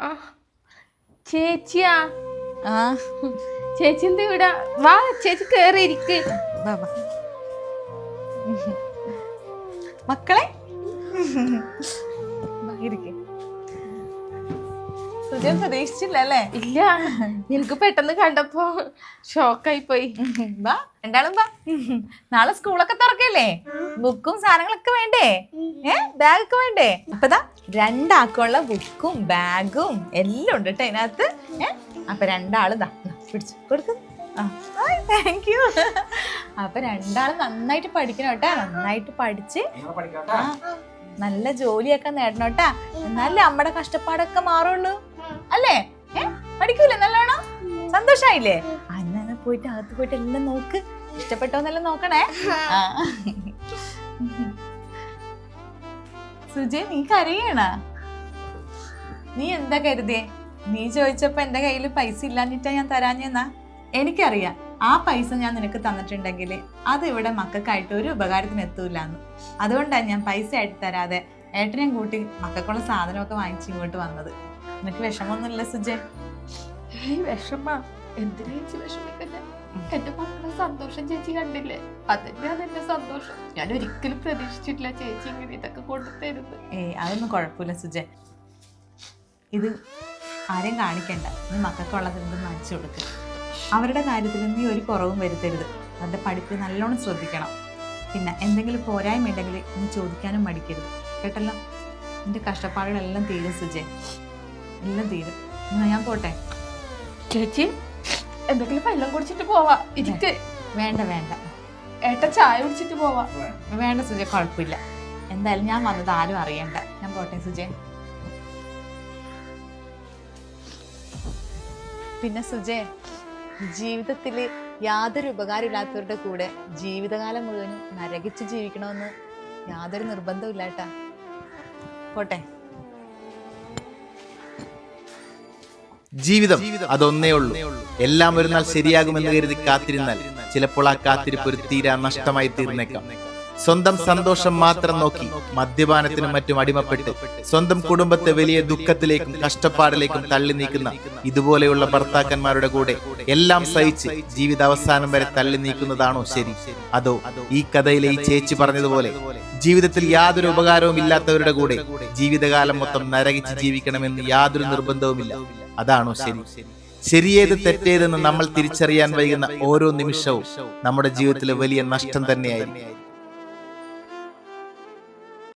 ആ ചേച്ചിയാ? ആ ചേച്ചി എന്താ ഇവിടെ? വാ ചേച്ചി കേറി ഇരിക്ക്. വാ, വാ. മക്കളെ ഇരിക്കെ. സുജൻ പ്രതീക്ഷിച്ചില്ല അല്ലേ? ഇല്ല, എനിക്ക് പെട്ടെന്ന് കണ്ടപ്പോ ഷോക്കായി പോയി. വാ രണ്ടാളും വാ. നാളെ സ്കൂളൊക്കെ തുറക്കല്ലേ? ബുക്കും സാധനങ്ങളൊക്കെ വേണ്ടേ? ബാഗൊക്കെ വേണ്ടേ? അപ്പതാ രണ്ടാക്കുള്ള ബുക്കും ബാഗും എല്ലാം ഉണ്ട് കേട്ടോ അതിനകത്ത്. അപ്പൊ രണ്ടാളും പിടിച്ചു കൊടുക്ക. Thank you. അപ്പൊ രണ്ടാളും നന്നായിട്ട് പഠിക്കണം കേട്ടാ. നന്നായിട്ട് പഠിച്ച് നല്ല ജോലിയൊക്കെ നേടണം കേട്ടാ. എന്നാലേ നമ്മുടെ കഷ്ടപ്പാടൊക്കെ മാറുള്ളൂ അല്ലേ? പഠിക്കൂലേ നല്ലോണം? സന്തോഷായില്ലേ? അന്നെ പോയിട്ട് അകത്ത് പോയിട്ട് എല്ലാം നോക്ക്. ഇഷ്ടപ്പെട്ടോന്നെല്ലാം നോക്കണേ. സുജയ് നീ കരയണ? നീ എന്താ കരുതിയേ? നീ ചോദിച്ചപ്പോ എന്റെ കയ്യിൽ പൈസ ഇല്ലാഞ്ഞിട്ടാ ഞാൻ തരാഞ്ഞെന്നാ? എനിക്കറിയാം ആ പൈസ ഞാൻ നിനക്ക് തന്നിട്ടുണ്ടെങ്കിൽ അത് ഇവിടെ മക്കൾക്കായിട്ട് ഒരു ഉപകാരത്തിന് എത്തൂലെന്ന്. അതുകൊണ്ടാണ് ഞാൻ പൈസ ആയിട്ട് തരാതെ ഏട്ടനെയും കൂട്ടി മക്കൾക്കുള്ള സാധനമൊക്കെ വാങ്ങിച്ച് ഇങ്ങോട്ട് വന്നത്. നിനക്ക് വിഷമമൊന്നുമില്ല സുജയ്? വിഷമ എന്തിനാ ചേച്ചി വിഷമിക്കട്ടെ? എന്റെ മക്കളുടെ സന്തോഷം ചേച്ചി കണ്ടില്ലേ? അതന്നെയാണ് എന്റെ സന്തോഷം. ഞാൻ ഒരിക്കലും പ്രതീക്ഷിച്ചിട്ടില്ല ചേച്ചി ഇങ്ങനെ ഇതൊക്കെ കൊണ്ടുതരുന്നത്. അതൊന്നും കുഴപ്പമില്ല സുജയ്. ഇത് ആരെയും കാണിക്കണ്ട. നീ മക്കൾക്കുള്ളത് എന്തും വാങ്ങിച്ചു കൊടുക്കുക. അവരുടെ കാര്യത്തിൽ നീ ഒരു കുറവും വരുത്തരുത്. അവരുടെ പഠിപ്പ് നല്ലോണം ശ്രദ്ധിക്കണം. പിന്നെ എന്തെങ്കിലും പോരായ്മ ഉണ്ടെങ്കിൽ നീ ചോദിക്കാനും മടിക്കരുത് കേട്ടല്ലോ. നിന്റെ കഷ്ടപ്പാടുകളെല്ലാം തീരും സുജയ്, എല്ലാം തീരും. ഞാൻ പോട്ടെ? ചേച്ചി എന്തെങ്കിലും വെള്ളം കുടിച്ചിട്ട് പോവാ. ഇരിക്ക്. വേണ്ട വേണ്ട, ഏട്ടൻ ചായ കുടിച്ചിട്ട് പോവാ. വേണ്ട സുജയ്, കുഴപ്പമില്ല. എന്തായാലും ഞാൻ വന്നത് ആരും അറിയണ്ട. ഞാൻ പോട്ടെ സുജയ്. പിന്നെ സുജയ്, ജീവിതത്തിൽ യാതൊരു ഉപകാരമില്ലാത്തവരുടെ കൂടെ ജീവിതകാലം മുഴുവനും നരകിച്ച് ജീവിക്കണമെന്ന് യാതൊരു നിർബന്ധവും ഇല്ല കേട്ടാ. പോട്ടെ. ജീവിതം അതൊന്നേ ഉള്ളൂ. എല്ലാം ഒരു നാൾ ശരിയാകുമെന്ന് കരുതി കാത്തിരുന്നാൽ ചിലപ്പോൾ ആ കാത്തിരിപ്പ് ഒരു തീരാ നഷ്ടമായി തീർന്നേക്കാം. സ്വന്തം സന്തോഷം മാത്രം നോക്കി മദ്യപാനത്തിനും മറ്റും അടിമപ്പെട്ട് സ്വന്തം കുടുംബത്തെ വലിയ ദുഃഖത്തിലേക്കും കഷ്ടപ്പാടിലേക്കും തള്ളി നീക്കുന്ന ഇതുപോലെയുള്ള ഭർത്താക്കന്മാരുടെ കൂടെ എല്ലാം സഹിച്ച് ജീവിത അവസാനം വരെ തള്ളി നീക്കുന്നതാണോ ശരി? അതോ ഈ കഥയിലെ ഈ ചേച്ചി പറഞ്ഞതുപോലെ ജീവിതത്തിൽ യാതൊരു ഉപകാരവും ഇല്ലാത്തവരുടെ കൂടെ ജീവിതകാലം മൊത്തം നരകിച്ച് ജീവിക്കണമെന്ന് യാതൊരു നിർബന്ധവുമില്ല, അതാണോ ശരി? ശരിയേത് തെറ്റേതെന്ന് നമ്മൾ തിരിച്ചറിയാൻ വൈകുന്ന ഓരോ നിമിഷവും നമ്മുടെ ജീവിതത്തിലെ വലിയ നഷ്ടം തന്നെയായിരിക്കും.